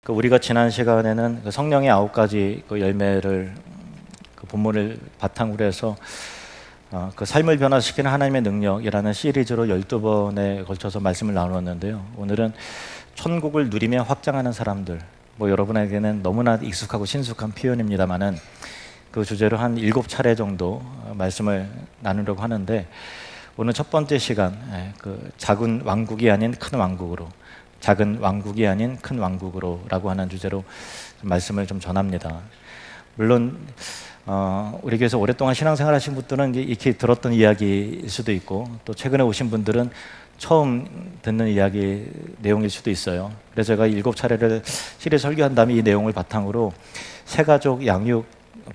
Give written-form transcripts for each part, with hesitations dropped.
우리가 지난 시간에는 성령의 9가지 열매를 본문을 바탕으로 해서 삶을 변화시키는 하나님의 능력이라는 시리즈로 12번에 걸쳐서 말씀을 나누었는데요. 오늘은 천국을 누리며 확장하는 사람들, 여러분에게는 너무나 익숙하고 친숙한 표현입니다만은 그 주제로 한 7차례 정도 말씀을 나누려고 하는데, 오늘 첫 번째 시간, 작은 왕국이 아닌 큰 왕국으로, 작은 왕국이 아닌 큰 왕국으로 라고 하는 주제로 말씀을 좀 전합니다. 물론 우리 교회에서 오랫동안 신앙생활 하신 분들은 익히 들었던 이야기일 수도 있고, 또 최근에 오신 분들은 처음 듣는 이야기 내용일 수도 있어요. 그래서 제가 7차례를 시리즈 설교한 다음에 이 내용을 바탕으로 새가족 양육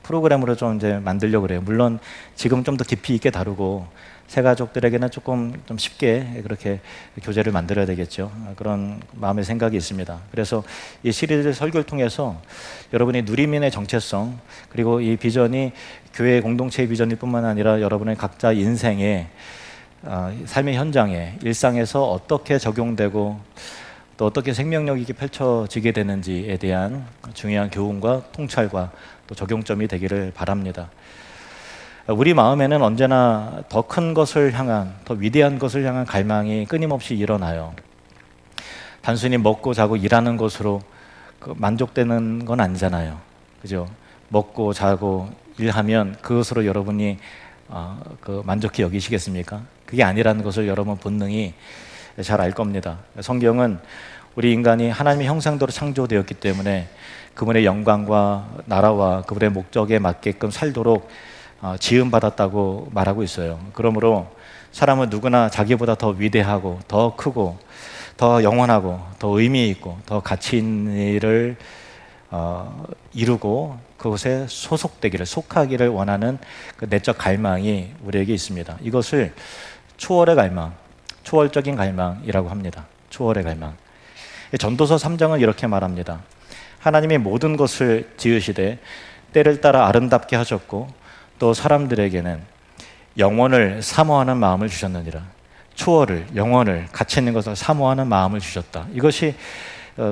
프로그램으로 좀 이제 만들려고 그래요. 물론 지금 좀 더 깊이 있게 다루고 새가족들에게는 조금 좀 쉽게 그렇게 교재를 만들어야 되겠죠. 그런 마음의 생각이 있습니다. 그래서 이 시리즈 설교를 통해서 여러분이 누리민의 정체성, 그리고 이 비전이 교회 공동체의 비전일 뿐만 아니라 여러분의 각자 인생의 삶의 현장에, 일상에서 어떻게 적용되고 또 어떻게 생명력 있게 펼쳐지게 되는지에 대한 중요한 교훈과 통찰과 또 적용점이 되기를 바랍니다. 우리 마음에는 언제나 더 큰 것을 향한, 더 위대한 것을 향한 갈망이 끊임없이 일어나요. 단순히 먹고 자고 일하는 것으로 만족되는 건 아니잖아요. 그죠? 먹고 자고 일하면 그것으로 여러분이 만족히 여기시겠습니까? 그게 아니라는 것을 여러분 본능이 잘 알 겁니다. 성경은 우리 인간이 하나님의 형상대로 창조되었기 때문에 그분의 영광과 나라와 그분의 목적에 맞게끔 살도록 지음받았다고 말하고 있어요. 그러므로 사람은 누구나 자기보다 더 위대하고 더 크고 더 영원하고 더 의미 있고 더 가치 있는 일을 이루고 그것에 소속되기를, 속하기를 원하는 그 내적 갈망이 우리에게 있습니다. 이것을 초월의 갈망, 초월적인 갈망이라고 합니다. 초월의 갈망. 전도서 3장은 이렇게 말합니다. 하나님이 모든 것을 지으시되 때를 따라 아름답게 하셨고 또 사람들에게는 영원을 사모하는 마음을 주셨느니라. 초월을, 영원을, 가치 있는 것을 사모하는 마음을 주셨다. 이것이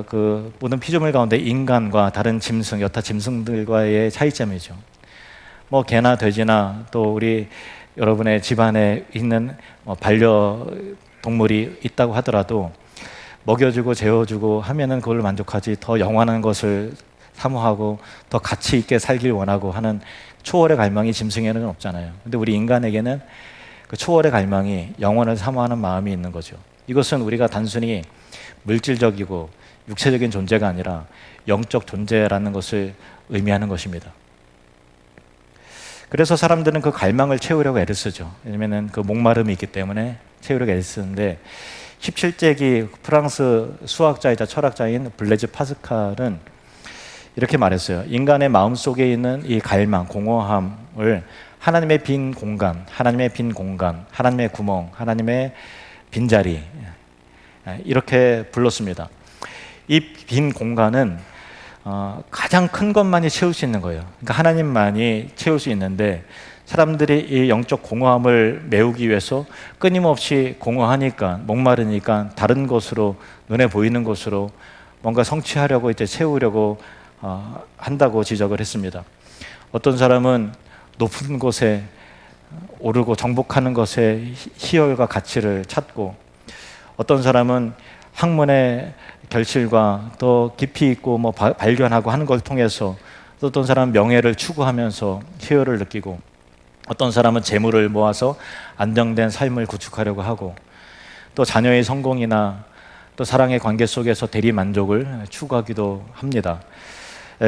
그 모든 피조물 가운데 인간과 다른 짐승, 여타 짐승들과의 차이점이죠. 개나 돼지나 또 우리 여러분의 집안에 있는 반려동물이 있다고 하더라도 먹여주고 재워주고 하면은 그걸로 만족하지, 더 영원한 것을 사모하고 더 가치 있게 살길 원하고 하는 초월의 갈망이 짐승에는 없잖아요. 근데 우리 인간에게는 그 초월의 갈망이, 영원을 사모하는 마음이 있는 거죠. 이것은 우리가 단순히 물질적이고 육체적인 존재가 아니라 영적 존재라는 것을 의미하는 것입니다. 그래서 사람들은 그 갈망을 채우려고 애를 쓰죠. 왜냐하면 그 목마름이 있기 때문에 채우려고 애를 쓰는데, 17세기 프랑스 수학자이자 철학자인 블레즈 파스칼은 이렇게 말했어요. 인간의 마음속에 있는 이 갈망, 공허함을 하나님의 빈 공간, 하나님의 빈 공간, 하나님의 구멍, 하나님의 빈자리, 이렇게 불렀습니다. 이 빈 공간은 가장 큰 것만이 채울 수 있는 거예요. 그러니까 하나님만이 채울 수 있는데, 사람들이 이 영적 공허함을 메우기 위해서 끊임없이 공허하니까, 목마르니까 다른 것으로, 눈에 보이는 것으로 뭔가 성취하려고 이제 채우려고 한다고 지적을 했습니다. 어떤 사람은 높은 곳에 오르고 정복하는 것에 희열과 가치를 찾고, 어떤 사람은 학문의 결실과 더 깊이 있고 발견하고 하는 걸 통해서, 또 어떤 사람은 명예를 추구하면서 희열을 느끼고, 어떤 사람은 재물을 모아서 안정된 삶을 구축하려고 하고, 또 자녀의 성공이나 또 사랑의 관계 속에서 대리 만족을 추구하기도 합니다.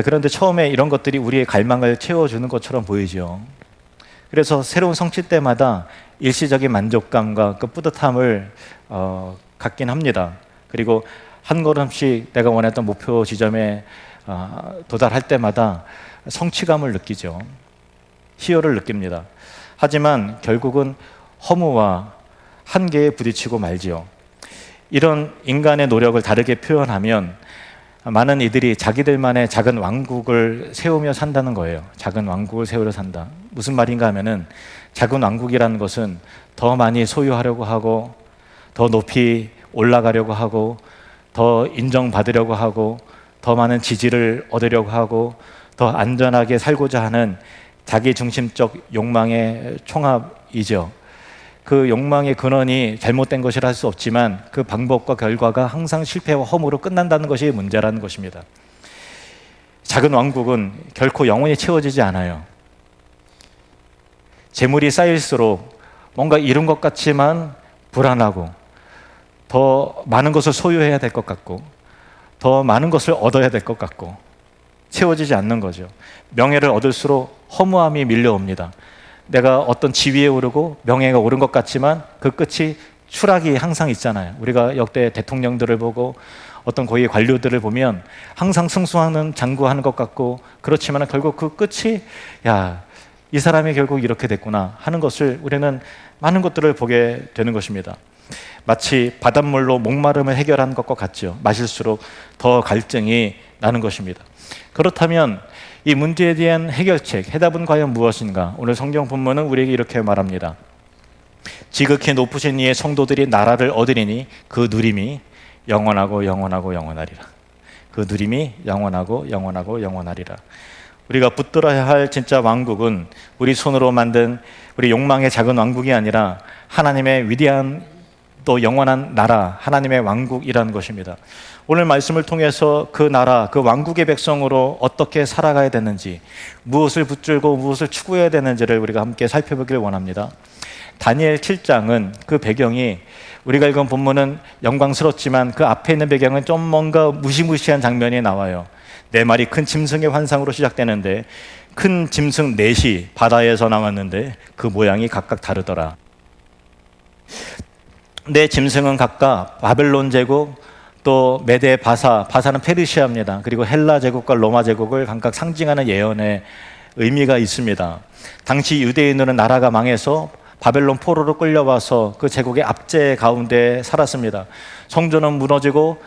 그런데 처음에 이런 것들이 우리의 갈망을 채워주는 것처럼 보이죠. 그래서 새로운 성취 때마다 일시적인 만족감과 그 뿌듯함을 갖긴 합니다. 그리고 한 걸음씩 내가 원했던 목표 지점에 도달할 때마다 성취감을 느끼죠. 희열을 느낍니다. 하지만 결국은 허무와 한계에 부딪히고 말지요. 이런 인간의 노력을 다르게 표현하면 많은 이들이 자기들만의 작은 왕국을 세우며 산다는 거예요. 작은 왕국을 세우려 산다. 무슨 말인가 하면은, 작은 왕국이라는 것은 더 많이 소유하려고 하고, 더 높이 올라가려고 하고, 더 인정받으려고 하고, 더 많은 지지를 얻으려고 하고 더 안전하게 살고자 하는 자기 중심적 욕망의 총합이죠. 그 욕망의 근원이 잘못된 것이라 할 수 없지만 그 방법과 결과가 항상 실패와 허무로 끝난다는 것이 문제라는 것입니다. 작은 왕국은 결코 영원히 채워지지 않아요. 재물이 쌓일수록 뭔가 이룬 것 같지만 불안하고 더 많은 것을 소유해야 될 것 같고 더 많은 것을 얻어야 될 것 같고 채워지지 않는 거죠. 명예를 얻을수록 허무함이 밀려옵니다. 내가 어떤 지위에 오르고 명예가 오른 것 같지만 그 끝이 추락이 항상 있잖아요. 우리가 역대 대통령들을 보고 어떤 고위 관료들을 보면 항상 승수하는 장구하는 것 같고 그렇지만 결국 그 끝이 이 사람이 결국 이렇게 됐구나 하는 것을 우리는 많은 것들을 보게 되는 것입니다. 마치 바닷물로 목마름을 해결하는 것과 같죠. 마실수록 더 갈증이 나는 것입니다. 그렇다면 이 문제에 대한 해결책, 해답은 과연 무엇인가? 오늘 성경 본문은 우리에게 이렇게 말합니다. 지극히 높으신 이의 성도들이 나라를 얻으리니 그 누림이 영원하고 영원하고 영원하리라. 그 누림이 영원하고 영원하고 영원하리라. 우리가 붙들어야 할 진짜 왕국은 우리 손으로 만든 우리 욕망의 작은 왕국이 아니라 하나님의 위대한 또 영원한 나라, 하나님의 왕국이라는 것입니다. 오늘 말씀을 통해서 그 나라, 그 왕국의 백성으로 어떻게 살아가야 되는지, 무엇을 붙들고 무엇을 추구해야 되는지를 우리가 함께 살펴보길 원합니다. 다니엘 7장은 그 배경이 우리가 읽은 본문은 영광스럽지만 그 앞에 있는 배경은 좀 뭔가 무시무시한 장면이 나와요. 네 마리 큰 짐승의 환상으로 시작되는데 큰 짐승 넷이 바다에서 나왔는데 그 모양이 각각 다르더라. 네 짐승은 각각 바벨론 제국, 또 메데 바사는 페르시아입니다. 그리고 헬라 제국과 로마 제국을 각각 상징하는 예언의 의미가 있습니다. 당시 유대인들은 나라가 망해서 바벨론 포로로 끌려와서 그 제국의 압제 가운데 살았습니다. 성전은 무너지고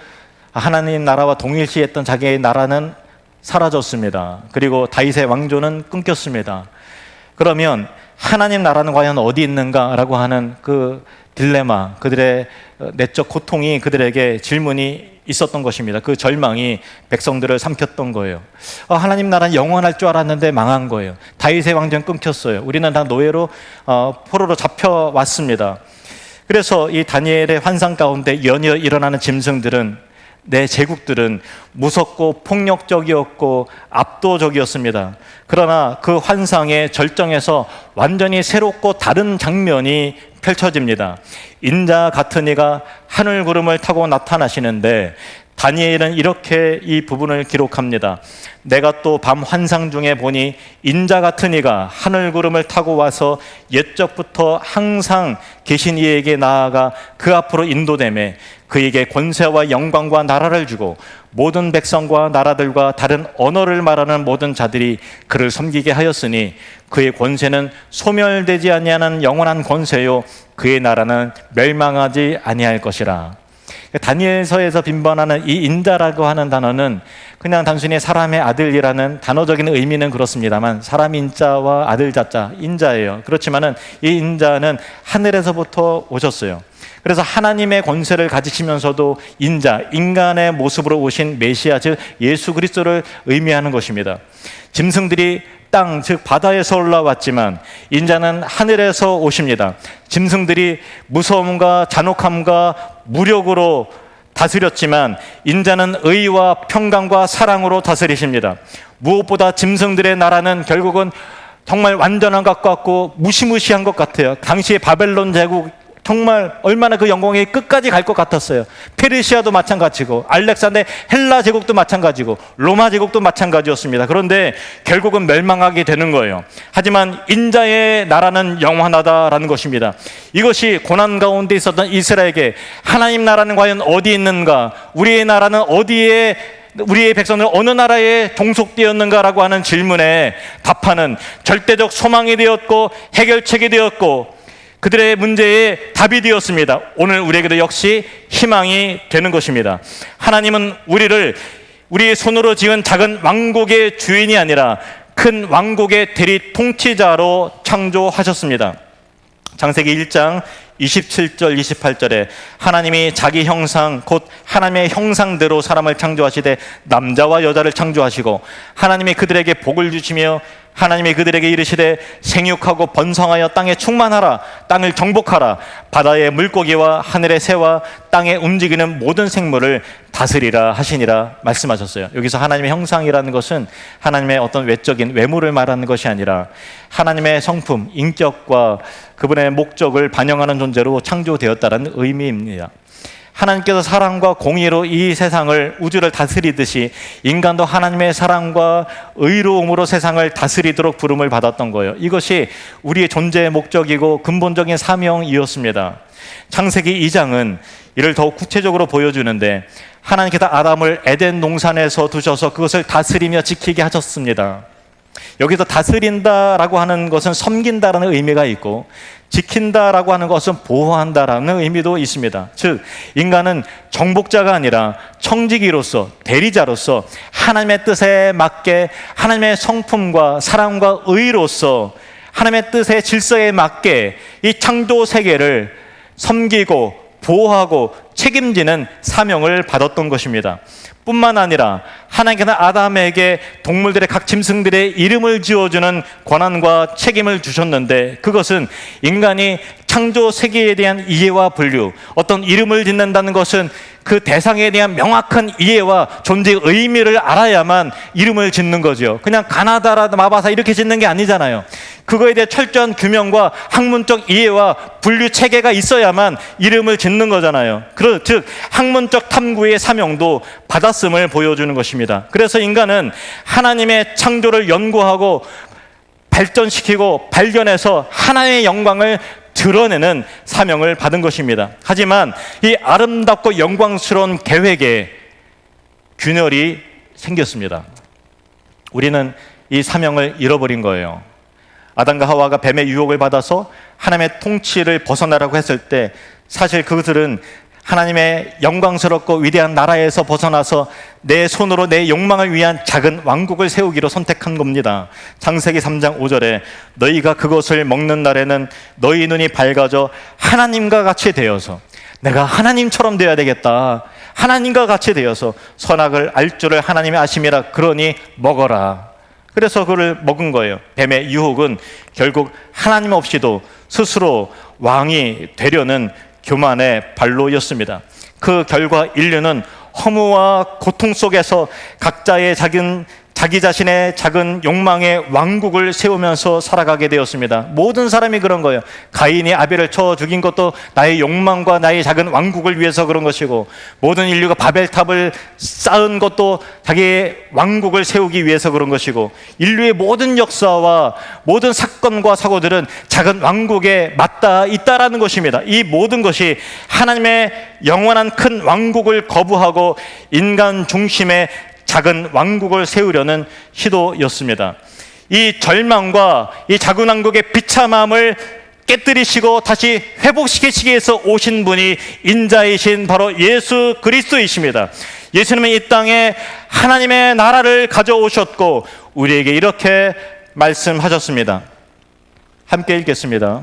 하나님 나라와 동일시했던 자기의 나라는 사라졌습니다. 그리고 다윗의 왕조는 끊겼습니다. 그러면 하나님 나라는 과연 어디 있는가라고 하는 그 딜레마, 그들의 내적 고통이 그들에게 질문이 있었던 것입니다. 그 절망이 백성들을 삼켰던 거예요. 하나님 나라는 영원할 줄 알았는데 망한 거예요. 다윗의 왕조는 끊겼어요. 우리는 다 노예로 포로로 잡혀왔습니다. 그래서 이 다니엘의 환상 가운데 연이어 일어나는 짐승들은, 내 제국들은 무섭고 폭력적이었고 압도적이었습니다. 그러나 그 환상의 절정에서 완전히 새롭고 다른 장면이 펼쳐집니다. 인자 같은 이가 하늘 구름을 타고 나타나시는데 다니엘은 이렇게 이 부분을 기록합니다. 내가 또 밤 환상 중에 보니 인자 같은 이가 하늘 구름을 타고 와서 옛적부터 항상 계신 이에게 나아가 그 앞으로 인도되매 그에게 권세와 영광과 나라를 주고 모든 백성과 나라들과 다른 언어를 말하는 모든 자들이 그를 섬기게 하였으니 그의 권세는 소멸되지 아니하는 영원한 권세요 그의 나라는 멸망하지 아니할 것이라. 다니엘서에서 빈번하는 이 인자라고 하는 단어는 그냥 단순히 사람의 아들이라는 단어적인 의미는 그렇습니다만 사람 인자와 아들 자자 인자예요. 그렇지만은 이 인자는 하늘에서부터 오셨어요. 그래서 하나님의 권세를 가지시면서도 인자, 인간의 모습으로 오신 메시아, 즉 예수 그리스도를 의미하는 것입니다. 짐승들이 땅, 즉 바다에서 올라왔지만 인자는 하늘에서 오십니다. 짐승들이 무서움과 잔혹함과 무력으로 다스렸지만 인자는 의와 평강과 사랑으로 다스리십니다. 무엇보다 짐승들의 나라는 결국은 정말 완전한 것 같고 무시무시한 것 같아요. 당시의 바벨론 제국 정말 얼마나 그 영광이 끝까지 갈 것 같았어요. 페르시아도 마찬가지고 알렉산더의 헬라 제국도 마찬가지고 로마 제국도 마찬가지였습니다. 그런데 결국은 멸망하게 되는 거예요. 하지만 인자의 나라는 영원하다라는 것입니다. 이것이 고난 가운데 있었던 이스라엘에게 하나님 나라는 과연 어디 있는가, 우리의 나라는 어디에, 우리의 백성들은 어느 나라에 종속되었는가라고 하는 질문에 답하는 절대적 소망이 되었고 해결책이 되었고 그들의 문제에 답이 되었습니다. 오늘 우리에게도 역시 희망이 되는 것입니다. 하나님은 우리의 손으로 지은 작은 왕국의 주인이 아니라 큰 왕국의 대리 통치자로 창조하셨습니다. 창세기 1장 27절 28절에 하나님이 자기 형상 곧 하나님의 형상대로 사람을 창조하시되 남자와 여자를 창조하시고 하나님이 그들에게 복을 주시며 하나님이 그들에게 이르시되 생육하고 번성하여 땅에 충만하라. 땅을 정복하라. 바다의 물고기와 하늘의 새와 땅에 움직이는 모든 생물을 다스리라 하시니라 말씀하셨어요. 여기서 하나님의 형상이라는 것은 하나님의 어떤 외적인 외모를 말하는 것이 아니라 하나님의 성품, 인격과 그분의 목적을 반영하는 존재로 창조되었다는 의미입니다. 하나님께서 사랑과 공의로 이 세상을, 우주를 다스리듯이 인간도 하나님의 사랑과 의로움으로 세상을 다스리도록 부름을 받았던 거예요. 이것이 우리의 존재의 목적이고 근본적인 사명이었습니다. 창세기 2장은 이를 더욱 구체적으로 보여주는데 하나님께서 아담을 에덴 동산에서 두셔서 그것을 다스리며 지키게 하셨습니다. 여기서 다스린다라고 하는 것은 섬긴다라는 의미가 있고 지킨다라고 하는 것은 보호한다라는 의미도 있습니다. 즉 인간은 정복자가 아니라 청지기로서, 대리자로서 하나님의 뜻에 맞게 하나님의 성품과 사랑과 의로서 하나님의 뜻의 질서에 맞게 이 창조 세계를 섬기고 보호하고 책임지는 사명을 받았던 것입니다. 뿐만 아니라 하나님께서 아담에게 동물들의 각 짐승들의 이름을 지어주는 권한과 책임을 주셨는데 그것은 인간이 창조 세계에 대한 이해와 분류, 어떤 이름을 짓는다는 것은 그 대상에 대한 명확한 이해와 존재의 의미를 알아야만 이름을 짓는 거죠. 그냥 가나다라 마바사 이렇게 짓는 게 아니잖아요. 그거에 대해 철저한 규명과 학문적 이해와 분류 체계가 있어야만 이름을 짓는 거잖아요. 즉 학문적 탐구의 사명도 받았음을 보여주는 것입니다. 그래서 인간은 하나님의 창조를 연구하고 발전시키고 발견해서 하나님의 영광을 드러내는 사명을 받은 것입니다. 하지만 이 아름답고 영광스러운 계획에 균열이 생겼습니다. 우리는 이 사명을 잃어버린 거예요. 아담과 하와가 뱀의 유혹을 받아서 하나님의 통치를 벗어나라고 했을 때 사실 그들은 하나님의 영광스럽고 위대한 나라에서 벗어나서 내 손으로 내 욕망을 위한 작은 왕국을 세우기로 선택한 겁니다. 창세기 3장 5절에 너희가 그것을 먹는 날에는 너희 눈이 밝아져 하나님과 같이 되어서 내가 하나님처럼 되어야 되겠다. 하나님과 같이 되어서 선악을 알 줄을 하나님이 아심이라 그러니 먹어라. 그래서 그를 먹은 거예요. 뱀의 유혹은 결국 하나님 없이도 스스로 왕이 되려는 교만의 발로였습니다. 그 결과 인류는 허무와 고통 속에서 각자의 자기 자신의 작은 욕망의 왕국을 세우면서 살아가게 되었습니다. 모든 사람이 그런 거예요. 가인이 아벨을 쳐 죽인 것도 나의 욕망과 나의 작은 왕국을 위해서 그런 것이고 모든 인류가 바벨탑을 쌓은 것도 자기의 왕국을 세우기 위해서 그런 것이고 인류의 모든 역사와 모든 사건과 사고들은 작은 왕국에 맞닿아 있다라는 것입니다. 이 모든 것이 하나님의 영원한 큰 왕국을 거부하고 인간 중심의 작은 왕국을 세우려는 시도였습니다. 이 절망과 이 작은 왕국의 비참함을 깨뜨리시고 다시 회복시키시기 위해서 오신 분이 인자이신 바로 예수 그리스도이십니다. 예수님은 이 땅에 하나님의 나라를 가져오셨고 우리에게 이렇게 말씀하셨습니다. 함께 읽겠습니다.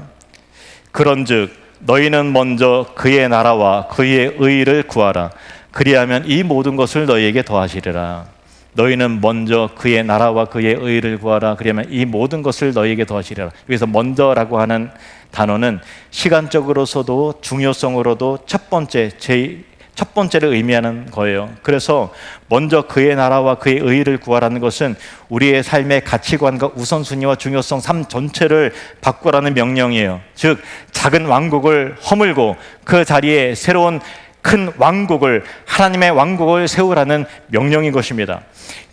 그런즉 너희는 먼저 그의 나라와 그의 의를 구하라. 그리하면 이 모든 것을 너희에게 더하시리라. 너희는 먼저 그의 나라와 그의 의를 구하라. 그러면 이 모든 것을 너희에게 더하시리라. 여기서 먼저라고 하는 단어는 시간적으로서도 중요성으로도 첫 번째를 의미하는 거예요. 그래서 먼저 그의 나라와 그의 의를 구하라는 것은 우리의 삶의 가치관과 우선순위와 중요성 삶 전체를 바꾸라는 명령이에요. 즉 작은 왕국을 허물고 그 자리에 새로운 큰 왕국을, 하나님의 왕국을 세우라는 명령인 것입니다.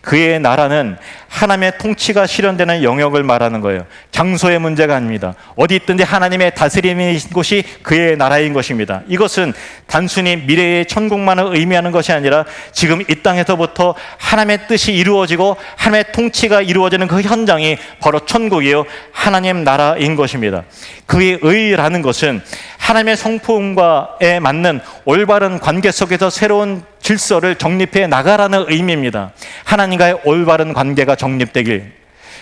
그의 나라는 하나님의 통치가 실현되는 영역을 말하는 거예요. 장소의 문제가 아닙니다. 어디 있든지 하나님의 다스림인 곳이 그의 나라인 것입니다. 이것은 단순히 미래의 천국만을 의미하는 것이 아니라 지금 이 땅에서부터 하나님의 뜻이 이루어지고 하나님의 통치가 이루어지는 그 현장이 바로 천국이요 하나님 나라인 것입니다. 그의 의라는 것은 하나님의 성품과에 맞는 올바른 관계 속에서 새로운 질서를 정립해 나가라는 의미입니다. 하나님과의 올바른 관계가 정립되길,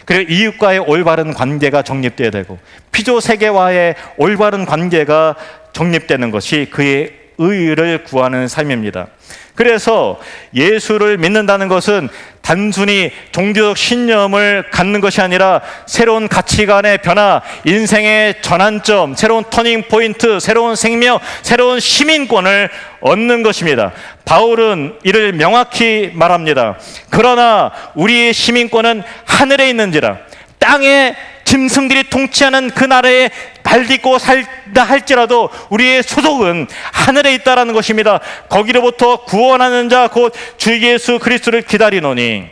그리고 이웃과의 올바른 관계가 정립되어야 되고 피조 세계와의 올바른 관계가 정립되는 것이 그의 의를 구하는 삶입니다. 그래서 예수를 믿는다는 것은 단순히 종교적 신념을 갖는 것이 아니라 새로운 가치관의 변화, 인생의 전환점, 새로운 터닝 포인트, 새로운 생명, 새로운 시민권을 얻는 것입니다. 바울은 이를 명확히 말합니다. 그러나 우리의 시민권은 하늘에 있는지라. 땅에 짐승들이 통치하는 그 나라에 발딛고 살다 할지라도 우리의 소속은 하늘에 있다라는 것입니다. 거기로부터 구원하는 자 곧 주 예수 그리스도를 기다리노니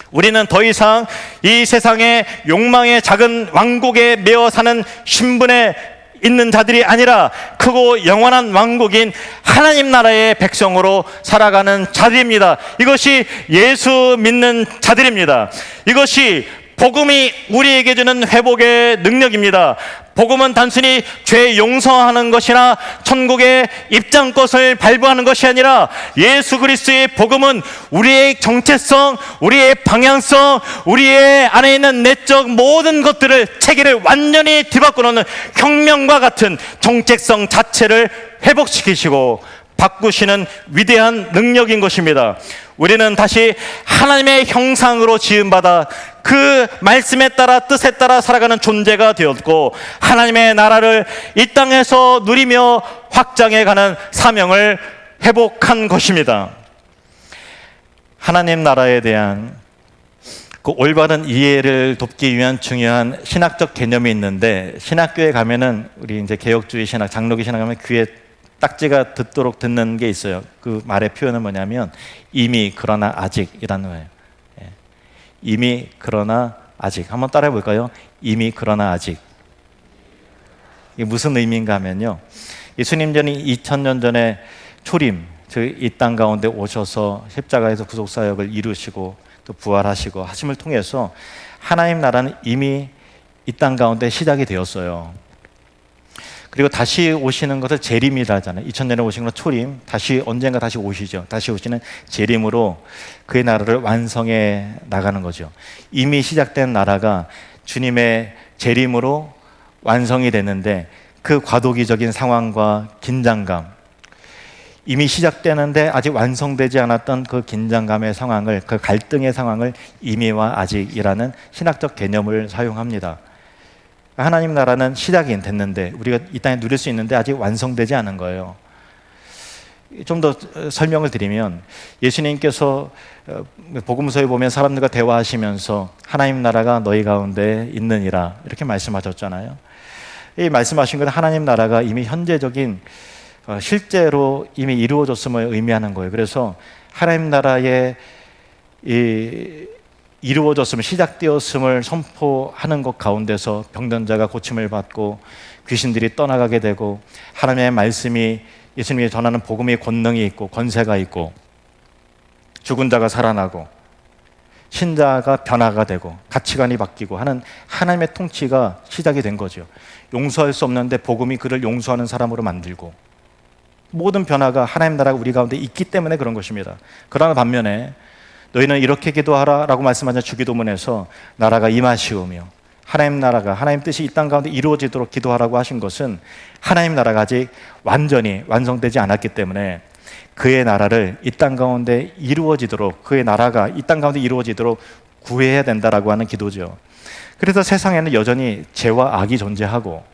우리는 더 이상 이 세상의 욕망의 작은 왕국에 매어 사는 신분에 있는 자들이 아니라 크고 영원한 왕국인 하나님 나라의 백성으로 살아가는 자들입니다. 이것이 예수 믿는 자들입니다. 이것이 복음이 우리에게 주는 회복의 능력입니다. 복음은 단순히 죄 용서하는 것이나 천국의 입장것을 발부하는 것이 아니라 예수 그리스도의 복음은 우리의 정체성, 우리의 방향성, 우리의 안에 있는 내적 모든 것들을 체계를 완전히 뒤바꿔 놓는 혁명과 같은 정체성 자체를 회복시키시고 바꾸시는 위대한 능력인 것입니다. 우리는 다시 하나님의 형상으로 지음받아 그 말씀에 따라 뜻에 따라 살아가는 존재가 되었고 하나님의 나라를 이 땅에서 누리며 확장해가는 사명을 회복한 것입니다. 하나님 나라에 대한 그 올바른 이해를 돕기 위한 중요한 신학적 개념이 있는데 신학교에 가면은 우리 이제 개혁주의 신학, 장로교 신학 가면 귀에 딱지가 듣도록 듣는 게 있어요. 그 말의 표현은 뭐냐면 이미 그러나 아직이라는 거예요. 이미 그러나 아직. 한번 따라해 볼까요? 이미 그러나 아직. 이게 무슨 의미인가 하면요, 예수님전이 2000년 전에 초림, 이 땅 가운데 오셔서 십자가에서 구속사역을 이루시고 또 부활하시고 하심을 통해서 하나님 나라는 이미 이 땅 가운데 시작이 되었어요. 그리고 다시 오시는 것을 재림이라 하잖아요. 2000년에 오신 건 초림, 다시 언젠가 다시 오시죠. 다시 오시는 재림으로 그의 나라를 완성해 나가는 거죠. 이미 시작된 나라가 주님의 재림으로 완성이 됐는데 그 과도기적인 상황과 긴장감, 이미 시작되는데 아직 완성되지 않았던 그 긴장감의 상황을, 그 갈등의 상황을 이미와 아직이라는 신학적 개념을 사용합니다. 하나님 나라는 시작이 됐는데 우리가 이 땅에 누릴 수 있는데 아직 완성되지 않은 거예요. 좀 더 설명을 드리면 예수님께서 복음서에 보면 사람들과 대화하시면서 하나님 나라가 너희 가운데 있느니라 이렇게 말씀하셨잖아요. 이 말씀하신 건 하나님 나라가 이미 현재적인 실제로 이미 이루어졌음을 의미하는 거예요. 그래서 하나님 나라의 이루어졌음을, 시작되었음을 선포하는 것 가운데서 병든 자가 고침을 받고 귀신들이 떠나가게 되고 하나님의 말씀이, 예수님이 전하는 복음의 권능이 있고 권세가 있고 죽은 자가 살아나고 신자가 변화가 되고 가치관이 바뀌고 하는 하나님의 통치가 시작이 된 거죠. 용서할 수 없는데 복음이 그를 용서하는 사람으로 만들고 모든 변화가 하나님 나라가 우리 가운데 있기 때문에 그런 것입니다. 그러나 반면에 너희는 이렇게 기도하라 라고 말씀하신 주기도문에서 나라가 임하시오며 하나님 나라가, 하나님 뜻이 이 땅 가운데 이루어지도록 기도하라고 하신 것은 하나님 나라가 아직 완전히 완성되지 않았기 때문에 그의 나라를 이 땅 가운데 이루어지도록, 그의 나라가 이 땅 가운데 이루어지도록 구해야 된다라고 하는 기도죠. 그래서 세상에는 여전히 죄와 악이 존재하고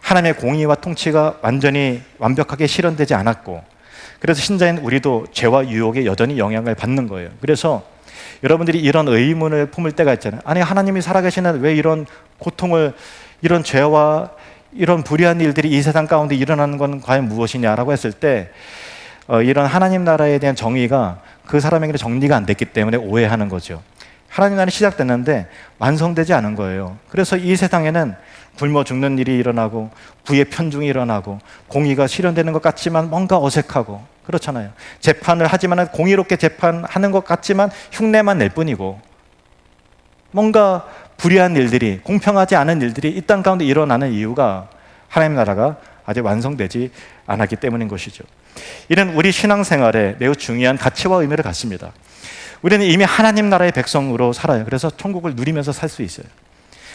하나님의 공의와 통치가 완전히 완벽하게 실현되지 않았고 그래서 신자인 우리도 죄와 유혹에 여전히 영향을 받는 거예요. 그래서 여러분들이 이런 의문을 품을 때가 있잖아요. 아니 하나님이 살아계시는 왜 이런 고통을, 이런 죄와 이런 불의한 일들이 이 세상 가운데 일어나는 건 과연 무엇이냐라고 했을 때 이런 하나님 나라에 대한 정의가 그 사람에게 정리가 안 됐기 때문에 오해하는 거죠. 하나님 나라는 시작됐는데 완성되지 않은 거예요. 그래서 이 세상에는 굶어 죽는 일이 일어나고 부의 편중이 일어나고 공의가 실현되는 것 같지만 뭔가 어색하고 그렇잖아요. 재판을 하지만 공의롭게 재판하는 것 같지만 흉내만 낼 뿐이고 뭔가 불의한 일들이, 공평하지 않은 일들이 이 땅 가운데 일어나는 이유가 하나님 나라가 아직 완성되지 않았기 때문인 것이죠. 이는 우리 신앙생활에 매우 중요한 가치와 의미를 갖습니다. 우리는 이미 하나님 나라의 백성으로 살아요. 그래서 천국을 누리면서 살 수 있어요.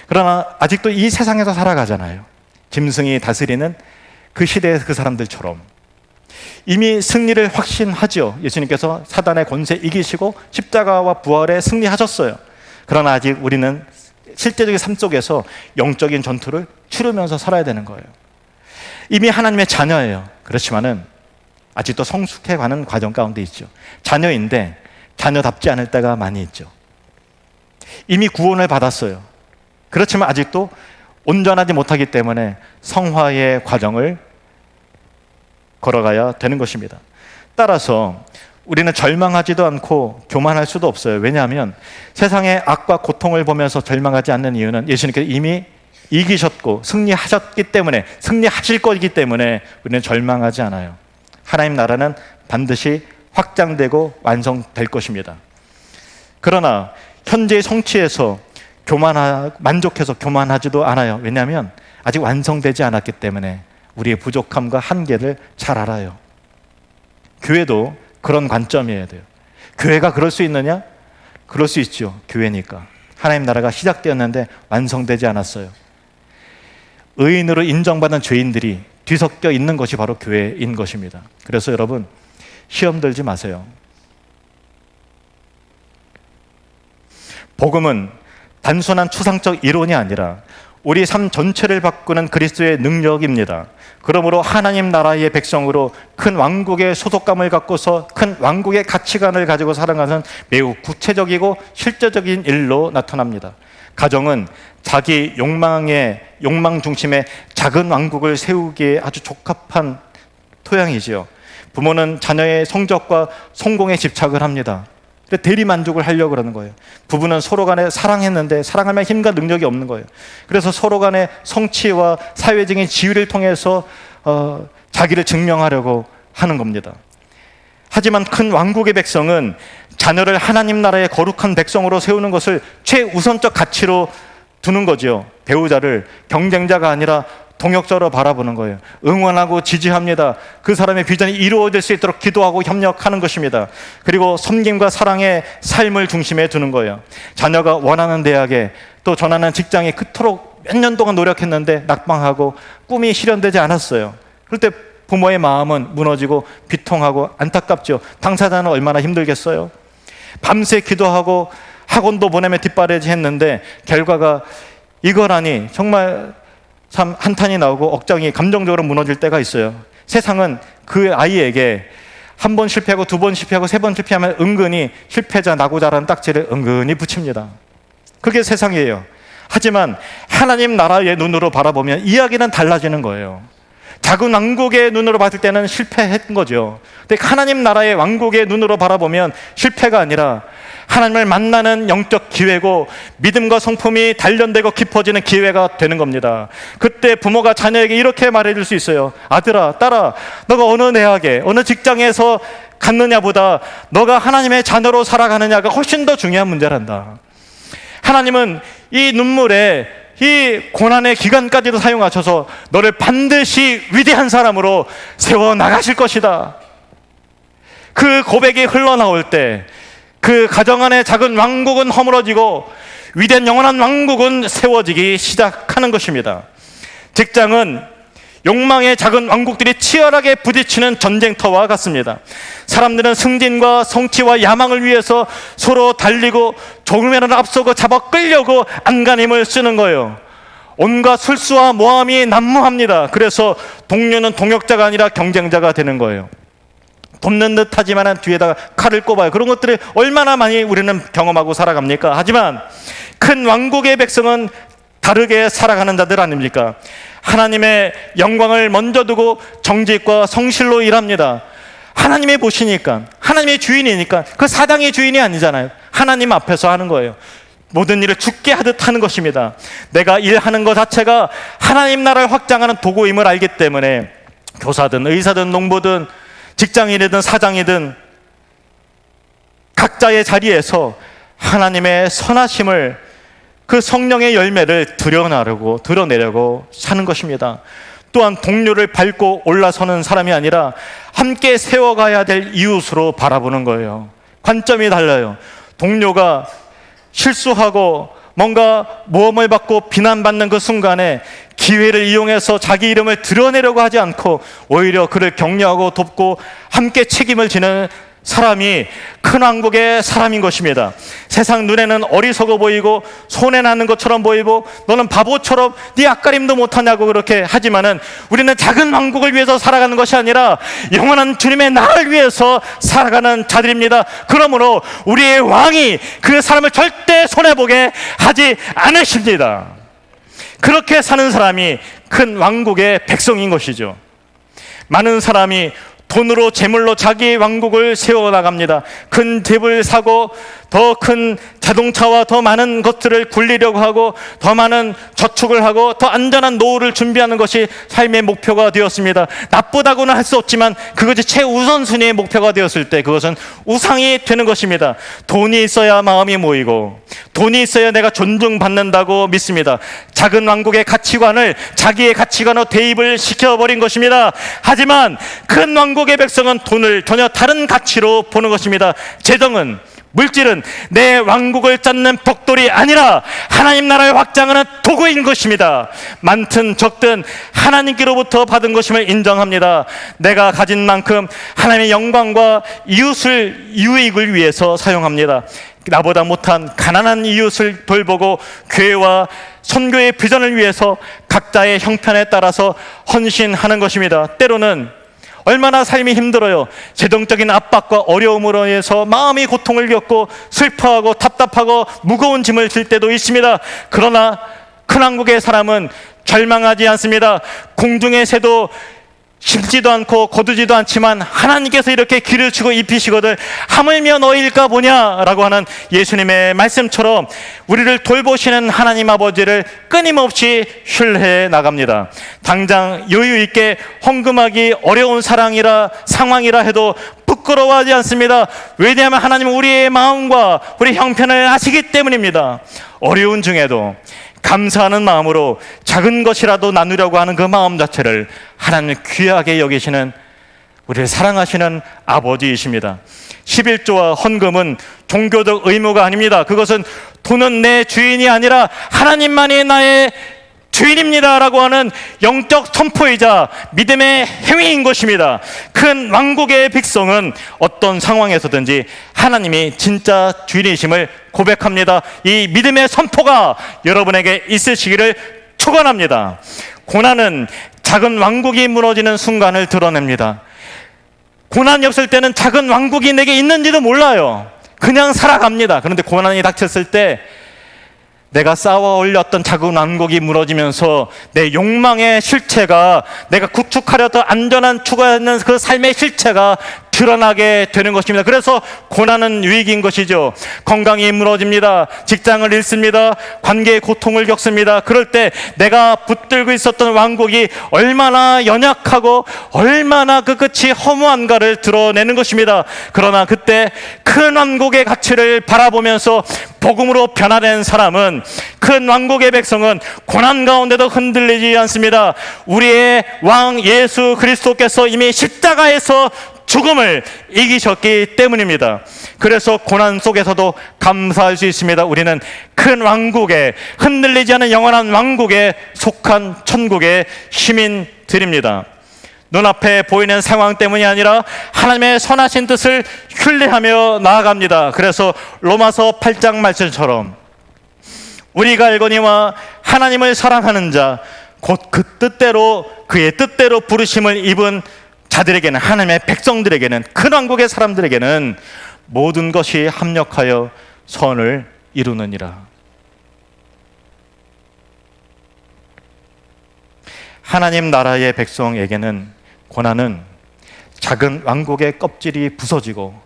그러나 아직도 이 세상에서 살아가잖아요. 짐승이 다스리는 그 시대의 그 사람들처럼. 이미 승리를 확신하죠. 예수님께서 사단의 권세 이기시고 십자가와 부활에 승리하셨어요. 그러나 아직 우리는 실제적인 삶 속에서 영적인 전투를 치르면서 살아야 되는 거예요. 이미 하나님의 자녀예요. 그렇지만은 아직도 성숙해가는 과정 가운데 있죠. 자녀인데 자녀답지 않을 때가 많이 있죠. 이미 구원을 받았어요. 그렇지만 아직도 온전하지 못하기 때문에 성화의 과정을 걸어가야 되는 것입니다. 따라서 우리는 절망하지도 않고 교만할 수도 없어요. 왜냐하면 세상의 악과 고통을 보면서 절망하지 않는 이유는 예수님께서 이미 이기셨고 승리하셨기 때문에, 승리하실 거기 때문에 우리는 절망하지 않아요. 하나님 나라는 반드시 확장되고 완성될 것입니다. 그러나 현재의 성취에서 만족해서 교만하지도 않아요. 왜냐하면 아직 완성되지 않았기 때문에 우리의 부족함과 한계를 잘 알아요. 교회도 그런 관점이어야 돼요. 교회가 그럴 수 있느냐? 그럴 수 있죠. 교회니까. 하나님 나라가 시작되었는데 완성되지 않았어요. 의인으로 인정받은 죄인들이 뒤섞여 있는 것이 바로 교회인 것입니다. 그래서 여러분, 시험 들지 마세요. 복음은 단순한 추상적 이론이 아니라 우리 삶 전체를 바꾸는 그리스도의 능력입니다. 그러므로 하나님 나라의 백성으로 큰 왕국의 소속감을 갖고서 큰 왕국의 가치관을 가지고 살아가는 매우 구체적이고 실제적인 일로 나타납니다. 가정은 자기 욕망 중심의 작은 왕국을 세우기에 아주 적합한 토양이지요. 부모는 자녀의 성적과 성공에 집착을 합니다. 대리 만족을 하려고 그러는 거예요. 부부는 서로 간에 사랑했는데 사랑하면 힘과 능력이 없는 거예요. 그래서 서로 간의 성취와 사회적인 지위를 통해서 자기를 증명하려고 하는 겁니다. 하지만 큰 왕국의 백성은 자녀를 하나님 나라의 거룩한 백성으로 세우는 것을 최우선적 가치로 두는 거죠. 배우자를 경쟁자가 아니라 동역자로 바라보는 거예요. 응원하고 지지합니다. 그 사람의 비전이 이루어질 수 있도록 기도하고 협력하는 것입니다. 그리고 섬김과 사랑의 삶을 중심에 두는 거예요. 자녀가 원하는 대학에 또 전하는 직장에 그토록 몇 년 동안 노력했는데 낙방하고 꿈이 실현되지 않았어요. 그럴 때 부모의 마음은 무너지고 비통하고 안타깝죠. 당사자는 얼마나 힘들겠어요. 밤새 기도하고 학원도 보내며 뒷바라지 했는데 결과가 이거라니 정말 참 한탄이 나오고 억장이 감정적으로 무너질 때가 있어요. 세상은 그 아이에게 한 번 실패하고 두 번 실패하고 세 번 실패하면 은근히 실패자 나고자라는 딱지를 은근히 붙입니다. 그게 세상이에요. 하지만 하나님 나라의 눈으로 바라보면 이야기는 달라지는 거예요. 작은 왕국의 눈으로 봤을 때는 실패한 거죠. 근데 하나님 나라의 왕국의 눈으로 바라보면 실패가 아니라 하나님을 만나는 영적 기회고 믿음과 성품이 단련되고 깊어지는 기회가 되는 겁니다. 그때 부모가 자녀에게 이렇게 말해줄 수 있어요. 아들아, 딸아, 너가 어느 대학에 어느 직장에서 갔느냐보다 너가 하나님의 자녀로 살아가느냐가 훨씬 더 중요한 문제란다. 하나님은 이 눈물에 이 고난의 기간까지도 사용하셔서 너를 반드시 위대한 사람으로 세워나가실 것이다. 그 고백이 흘러나올 때 그 가정 안의 작은 왕국은 허물어지고 위대한 영원한 왕국은 세워지기 시작하는 것입니다. 직장은 욕망의 작은 왕국들이 치열하게 부딪히는 전쟁터와 같습니다. 사람들은 승진과 성취와 야망을 위해서 서로 달리고 조금이라도 앞서고 잡아 끌려고 안간힘을 쓰는 거예요. 온갖 술수와 모함이 난무합니다. 그래서 동료는 동역자가 아니라 경쟁자가 되는 거예요. 돕는 듯 하지만 뒤에다가 칼을 꼽아요. 그런 것들을 얼마나 많이 우리는 경험하고 살아갑니까? 하지만 큰 왕국의 백성은 다르게 살아가는 자들 아닙니까? 하나님의 영광을 먼저 두고 정직과 성실로 일합니다. 하나님이 보시니까, 하나님의 주인이니까, 그 사당의 주인이 아니잖아요. 하나님 앞에서 하는 거예요. 모든 일을 죽게 하듯 하는 것입니다. 내가 일하는 것 자체가 하나님 나라를 확장하는 도구임을 알기 때문에 교사든 의사든 농부든 직장인이든 사장이든 각자의 자리에서 하나님의 선하심을, 그 성령의 열매를 드러내려고 사는 것입니다. 또한 동료를 밟고 올라서는 사람이 아니라 함께 세워가야 될 이웃으로 바라보는 거예요. 관점이 달라요. 동료가 실수하고 뭔가 모험을 받고 비난받는 그 순간에 기회를 이용해서 자기 이름을 드러내려고 하지 않고 오히려 그를 격려하고 돕고 함께 책임을 지는 사람이 큰 왕국의 사람인 것입니다. 세상 눈에는 어리석어 보이고 손해나는 것처럼 보이고 너는 바보처럼 네 앞가림도 못하냐고 그렇게 하지만은 우리는 작은 왕국을 위해서 살아가는 것이 아니라 영원한 주님의 나를 위해서 살아가는 자들입니다. 그러므로 우리의 왕이 그 사람을 절대 손해보게 하지 않으십니다. 그렇게 사는 사람이 큰 왕국의 백성인 것이죠. 많은 사람이 돈으로 재물로 자기 왕국을 세워나갑니다. 큰 집을 사고 더 큰 자동차와 더 많은 것들을 굴리려고 하고 더 많은 저축을 하고 더 안전한 노후를 준비하는 것이 삶의 목표가 되었습니다. 나쁘다고는 할 수 없지만 그것이 최우선순위의 목표가 되었을 때 그것은 우상이 되는 것입니다. 돈이 있어야 마음이 모이고 돈이 있어야 내가 존중받는다고 믿습니다. 작은 왕국의 가치관을 자기의 가치관으로 대입을 시켜버린 것입니다. 하지만 큰 왕국의 백성은 돈을 전혀 다른 가치로 보는 것입니다. 재정은, 물질은 내 왕국을 쌓는 벽돌이 아니라 하나님 나라의 확장하는 도구인 것입니다. 많든 적든 하나님께로부터 받은 것임을 인정합니다. 내가 가진 만큼 하나님의 영광과 유익을 위해서 사용합니다. 나보다 못한 가난한 이웃을 돌보고 교회와 선교의 비전을 위해서 각자의 형편에 따라서 헌신하는 것입니다. 때로는 얼마나 삶이 힘들어요. 재정적인 압박과 어려움으로 해서 마음이 고통을 겪고 슬퍼하고 답답하고 무거운 짐을 질 때도 있습니다. 그러나 큰 왕국의 사람은 절망하지 않습니다. 공중의 새도 심지도 않고 거두지도 않지만 하나님께서 이렇게 기르시고 입히시거든 하물며 너희일까 보냐라고 하는 예수님의 말씀처럼 우리를 돌보시는 하나님 아버지를 끊임없이 신뢰해 나갑니다. 당장 여유 있게 헌금하기 어려운 상황이라 해도 부끄러워하지 않습니다. 왜냐하면 하나님은 우리의 마음과 우리 형편을 아시기 때문입니다. 어려운 중에도 감사하는 마음으로 작은 것이라도 나누려고 하는 그 마음 자체를 하나님 귀하게 여기시는 우리를 사랑하시는 아버지이십니다. 11조와 헌금은 종교적 의무가 아닙니다. 그것은 돈은 내 주인이 아니라 하나님만이 나의 주인입니다 라고 하는 영적 선포이자 믿음의 행위인 것입니다. 큰 왕국의 백성은 어떤 상황에서든지 하나님이 진짜 주인이심을 고백합니다. 이 믿음의 선포가 여러분에게 있으시기를 축원합니다. 고난은 작은 왕국이 무너지는 순간을 드러냅니다. 고난이 없을 때는 작은 왕국이 내게 있는지도 몰라요. 그냥 살아갑니다. 그런데 고난이 닥쳤을 때 내가 쌓아 올렸던 작은 왕국이 무너지면서 내 욕망의 실체가, 내가 구축하려던 안전한 추구하는 그 삶의 실체가 드러나게 되는 것입니다. 그래서 고난은 위기인 것이죠. 건강이 무너집니다. 직장을 잃습니다. 관계의 고통을 겪습니다. 그럴 때 내가 붙들고 있었던 왕국이 얼마나 연약하고 얼마나 그 끝이 허무한가를 드러내는 것입니다. 그러나 그때 큰 왕국의 가치를 바라보면서 복음으로 변화된 사람은, 큰 왕국의 백성은 고난 가운데도 흔들리지 않습니다. 우리의 왕 예수 그리스도께서 이미 십자가에서 죽음을 이기셨기 때문입니다. 그래서 고난 속에서도 감사할 수 있습니다. 우리는 큰 왕국에, 흔들리지 않은 영원한 왕국에 속한 천국의 시민들입니다. 눈앞에 보이는 상황 때문이 아니라 하나님의 선하신 뜻을 신뢰하며 나아갑니다. 그래서 로마서 8장 말씀처럼 우리가 알거니와 하나님을 사랑하는 자 곧 그 뜻대로, 그의 뜻대로 부르심을 입은 자들에게는, 하나님의 백성들에게는, 큰 왕국의 사람들에게는 모든 것이 합력하여 선을 이루느니라. 하나님 나라의 백성에게는 고난은 작은 왕국의 껍질이 부서지고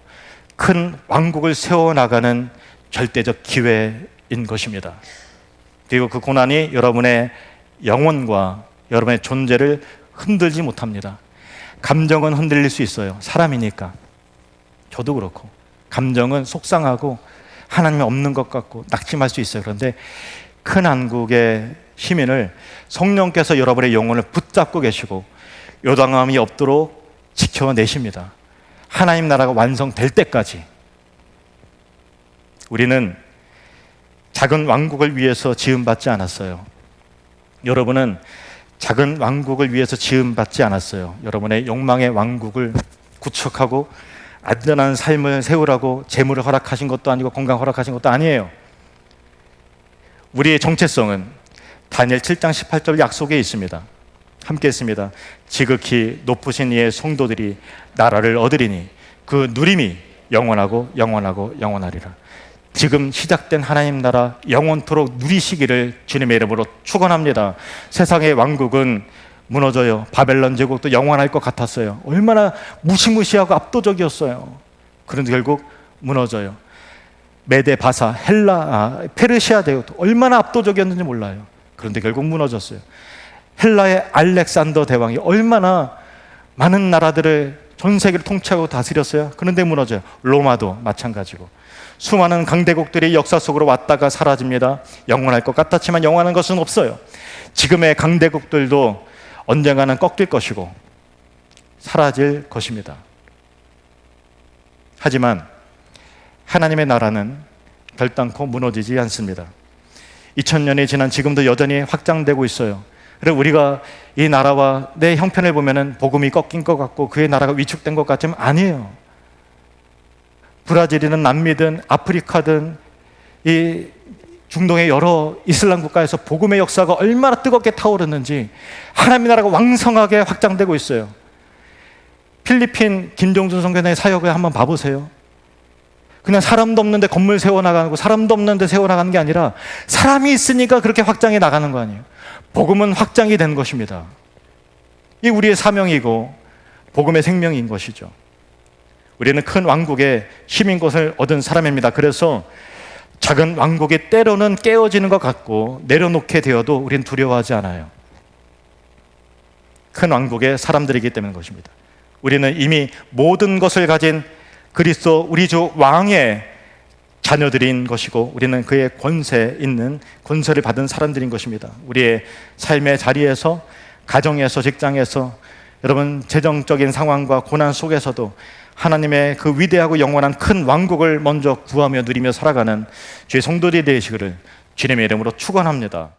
큰 왕국을 세워나가는 절대적 기회인 것입니다. 그리고 그 고난이 여러분의 영혼과 여러분의 존재를 흔들지 못합니다. 감정은 흔들릴 수 있어요. 사람이니까. 저도 그렇고. 감정은 속상하고 하나님이 없는 것 같고 낙심할 수 있어요. 그런데 큰 왕국의 시민을 성령께서 여러분의 영혼을 붙잡고 계시고 요당함이 없도록 지켜내십니다. 하나님 나라가 완성될 때까지. 우리는 작은 왕국을 위해서 지음받지 않았어요. 여러분은 작은 왕국을 위해서 지음받지 않았어요. 여러분의 욕망의 왕국을 구축하고 안전한 삶을 세우라고 재물을 허락하신 것도 아니고 건강 허락하신 것도 아니에요. 우리의 정체성은 다니엘 7장 18절 약속에 있습니다. 함께 했습니다. 지극히 높으신 이의 성도들이 나라를 얻으리니 그 누림이 영원하고 영원하고 영원하리라. 지금 시작된 하나님 나라 영원토록 누리시기를 주님의 이름으로 축원합니다. 세상의 왕국은 무너져요. 바벨론 제국도 영원할 것 같았어요. 얼마나 무시무시하고 압도적이었어요. 그런데 결국 무너져요. 메데 바사, 페르시아 대국도 얼마나 압도적이었는지 몰라요. 그런데 결국 무너졌어요. 헬라의 알렉산더 대왕이 얼마나 많은 나라들을 전 세계를 통치하고 다스렸어요. 그런데 무너져요. 로마도 마찬가지고. 수많은 강대국들이 역사 속으로 왔다가 사라집니다. 영원할 것 같았지만 영원한 것은 없어요. 지금의 강대국들도 언젠가는 꺾일 것이고 사라질 것입니다. 하지만 하나님의 나라는 결단코 무너지지 않습니다. 2000년이 지난 지금도 여전히 확장되고 있어요. 그래서 우리가 이 나라와 내 형편을 보면은 복음이 꺾인 것 같고 그의 나라가 위축된 것 같지만 아니에요. 브라질이든 남미든 아프리카든 이 중동의 여러 이슬람 국가에서 복음의 역사가 얼마나 뜨겁게 타오르는지 하나님의 나라가 왕성하게 확장되고 있어요. 필리핀 김종준 선교사의 사역을 한번 봐보세요. 그냥 사람도 없는데 건물 세워나가고 사람도 없는데 세워나가는 게 아니라 사람이 있으니까 그렇게 확장해 나가는 거 아니에요. 복음은 확장이 된 것입니다. 이 우리의 사명이고 복음의 생명인 것이죠. 우리는 큰 왕국의 시민권을 얻은 사람입니다. 그래서 작은 왕국이 때로는 깨어지는 것 같고 내려놓게 되어도 우리는 두려워하지 않아요. 큰 왕국의 사람들이기 때문인 것입니다. 우리는 이미 모든 것을 가진 그리스도 우리 주 왕의 자녀들인 것이고 우리는 그의 권세 있는 권세를 받은 사람들인 것입니다. 우리의 삶의 자리에서, 가정에서, 직장에서, 여러분 재정적인 상황과 고난 속에서도 하나님의 그 위대하고 영원한 큰 왕국을 먼저 구하며 누리며 살아가는 주의 성도들이 되시기를 주님의 이름으로 축원합니다.